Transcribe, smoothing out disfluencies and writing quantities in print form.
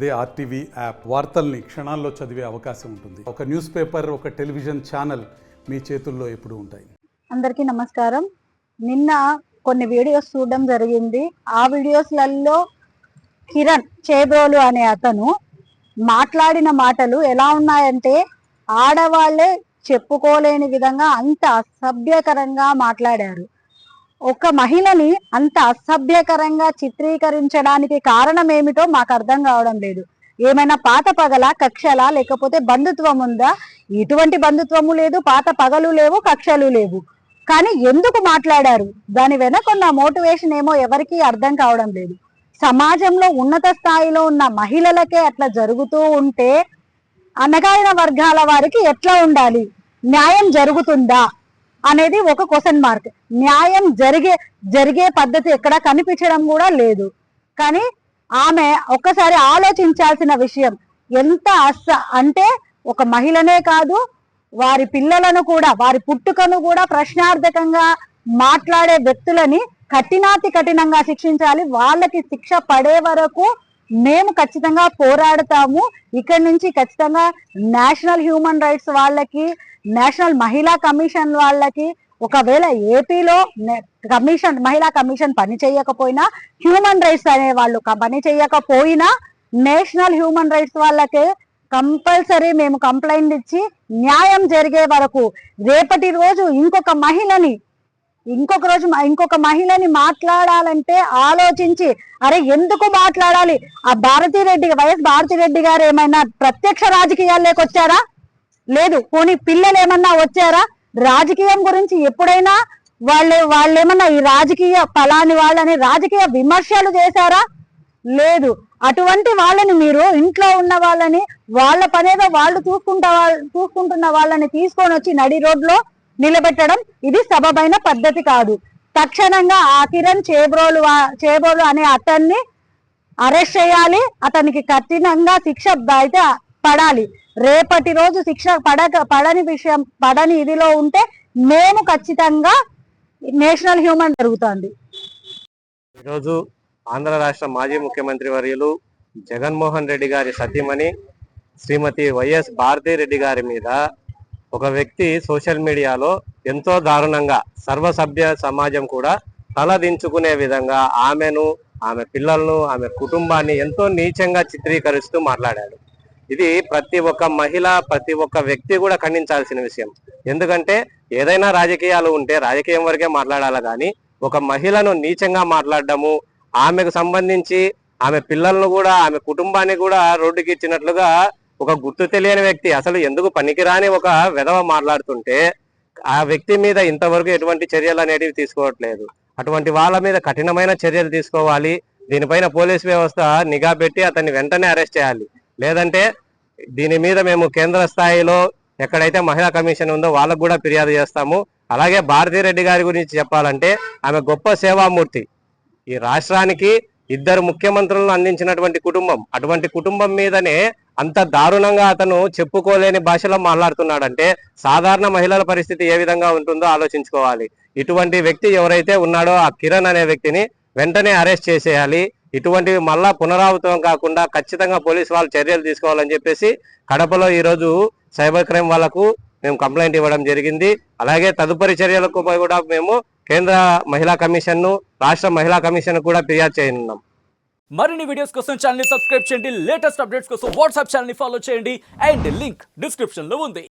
అదే RTV app వార్తల్ని క్షణాల్లో చదివే అవకాశం ఉంటుంది. ఒక న్యూస్ పేపర్, ఒక టెలివిజన్ ఛానల్ మీ చేతుల్లో ఎప్పుడూ ఉంటాయి. అందరికీ నమస్కారం. నిన్న కొన్ని వీడియోస్ చూడడం జరిగింది. ఆ వీడియోస్లలో కిరణ్ చేబ్రోలు అనే అతను మాట్లాడిన మాటలు ఎలా ఉన్నాయంటే ఆడవాళ్లే చెప్పుకోలేని విధంగా అంత అసభ్యకరంగా మాట్లాడారు. ఒక మహిళని అంత అసభ్యకరంగా చిత్రీకరించడానికి కారణం ఏమిటో మాకు అర్థం కావడం లేదు. ఏమైనా పాత పగల, కక్షల, లేకపోతే బంధుత్వం ఉందా? ఎటువంటి బంధుత్వము లేదు, పాత పగలు లేవు, కక్షలు లేవు. కానీ ఎందుకు మాట్లాడారు? దాని వెనకున్న మోటివేషన్ ఏమో ఎవరికీ అర్థం కావడం లేదు. సమాజంలో ఉన్నత స్థాయిలో ఉన్న మహిళలకే అట్లా జరుగుతూ ఉంటే అణగారిన వర్గాల వారికి ఎట్లా ఉండాలి? న్యాయం జరుగుతుందా అనేది ఒక క్వశ్చన్ మార్క్. న్యాయం జరిగే పద్ధతి ఎక్కడ కనిపించడం కూడా లేదు. కానీ ఆమె ఒక్కసారి ఆలోచించాల్సిన విషయం ఎంత అంటే ఒక మహిళనే కాదు, వారి పిల్లలను కూడా, వారి పుట్టుకను కూడా ప్రశ్నార్థకంగా మాట్లాడే వ్యక్తులని కఠినంగా శిక్షించాలి. వాళ్ళకి శిక్ష పడే వరకు మేము ఖచ్చితంగా పోరాడతాము. ఇక్కడి నుంచి ఖచ్చితంగా నేషనల్ హ్యూమన్ రైట్స్ వాళ్ళకి, నేషనల్ మహిళా కమిషన్ వాళ్ళకి, ఒకవేళ ఏపీలో మహిళా కమిషన్ పని చేయకపోయినా, హ్యూమన్ రైట్స్ అనే వాళ్ళు పని చేయకపోయినా నేషనల్ హ్యూమన్ రైట్స్ వాళ్ళకి కంపల్సరీ మేము కంప్లైంట్ ఇచ్చి న్యాయం జరిగే వరకు, రేపటి రోజు ఇంకొక మహిళని మాట్లాడాలంటే ఆలోచించి, అరే ఎందుకు మాట్లాడాలి? ఆ వైఎస్ భారతిరెడ్డి గారు ఏమైనా ప్రత్యక్ష రాజకీయాల్లోకి వచ్చారా? లేదు. పోనీ పిల్లలు ఏమన్నా వచ్చారా? రాజకీయం గురించి ఎప్పుడైనా వాళ్ళేమన్నా ఈ రాజకీయ ఫలాని వాళ్ళని రాజకీయ విమర్శలు చేశారా? లేదు. అటువంటి వాళ్ళని మీరు ఇంట్లో ఉన్న వాళ్ళని, వాళ్ళ పనేదో వాళ్ళు చూసుకుంటున్న వాళ్ళని తీసుకొని వచ్చి నడి రోడ్లో నిలబెట్టడం ఇది సబబైన పద్ధతి కాదు. తక్షణంగా ఆ కిరణ్ చేబ్రోలు అనే అతన్ని అరెస్ట్ చేయాలి. అతనికి కఠినంగా శిక్ష అయితే పడాలి. రేపటి రోజు శిక్ష పడని ఇదిలో ఉంటే మేము ఖచ్చితంగా నేషనల్ హ్యూమన్ జరుగుతుంది. ఈరోజు ఆంధ్ర రాష్ట్ర మాజీ ముఖ్యమంత్రి వర్యులు జగన్మోహన్ రెడ్డి గారి సతీమణి శ్రీమతి వైఎస్ భారతిరెడ్డి గారి మీద ఒక వ్యక్తి సోషల్ మీడియాలో ఎంతో దారుణంగా సర్వసభ్య సమాజం కూడా తలదించుకునే విధంగా ఆమెను, ఆమె పిల్లలను, ఆమె కుటుంబాన్ని ఎంతో నీచంగా చిత్రీకరిస్తూ మాట్లాడాడు. ఇది ప్రతి ఒక్క మహిళ, ప్రతి ఒక్క వ్యక్తి కూడా ఖండించాల్సిన విషయం. ఎందుకంటే ఏదైనా రాజకీయాలు ఉంటే రాజకీయం వరకే మాట్లాడాలి, కానీ ఒక మహిళను నీచంగా మాట్లాడడము, ఆమెకు సంబంధించి ఆమె పిల్లలను కూడా, ఆమె కుటుంబాన్ని కూడా రోడ్డుకి ఇచ్చినట్లుగా ఒక గుర్తు తెలియని వ్యక్తి, అసలు ఎందుకు పనికిరాని ఒక వెధవ మాట్లాడుతుంటే ఆ వ్యక్తి మీద ఇంతవరకు ఎటువంటి చర్యలు అనేటివి తీసుకోవట్లేదు. అటువంటి వాళ్ళ మీద కఠినమైన చర్యలు తీసుకోవాలి. దీనిపైన పోలీస్ వ్యవస్థ నిఘా పెట్టి అతన్ని వెంటనే అరెస్ట్ చేయాలి. లేదంటే దీని మీద మేము కేంద్ర స్థాయిలో ఎక్కడైతే మహిళా కమిషన్ ఉందో వాళ్ళకు కూడా ఫిర్యాదు చేస్తాము. అలాగే భారతిరెడ్డి గారి గురించి చెప్పాలంటే ఆమె గొప్ప సేవామూర్తి. ఈ రాష్ట్రానికి 2 ముఖ్యమంత్రులను అందించినటువంటి కుటుంబం. అటువంటి కుటుంబం మీదనే అంత దారుణంగా అతను చెప్పుకోలేని భాషలో మాట్లాడుతున్నాడంటే సాధారణ మహిళల పరిస్థితి ఏ విధంగా ఉంటుందో ఆలోచించుకోవాలి. ఇటువంటి వ్యక్తి ఎవరైతే ఉన్నాడో ఆ కిరణ్ అనే వ్యక్తిని వెంటనే అరెస్ట్ చేసేయాలి. ఇటువంటివి మళ్ళా పునరావృతం కాకుండా ఖచ్చితంగా పోలీసు వాళ్ళు చర్యలు తీసుకోవాలని చెప్పేసి కడపలో ఈరోజు సైబర్ క్రైమ్ వాళ్ళకు మేము కంప్లైంట్ ఇవ్వడం జరిగింది. అలాగే తదుపరి చర్యలకు కూడా మేము కేంద్ర మహిళా కమిషన్ను, రాష్ట్ర మహిళా కమిషన్ కూడా ఫిర్యాదు చేయనున్నాం. మరిన్ని వీడియోస్ కోసం ఛానల్ ని సబ్స్క్రైబ్ చేయండి. లేటెస్ట్ అప్డేట్స్ కోసం వాట్సాప్ ఛానల్ ని ఫాలో చేయండి. అండ్ లింక్ డిస్క్రిప్షన్ లో ఉంది.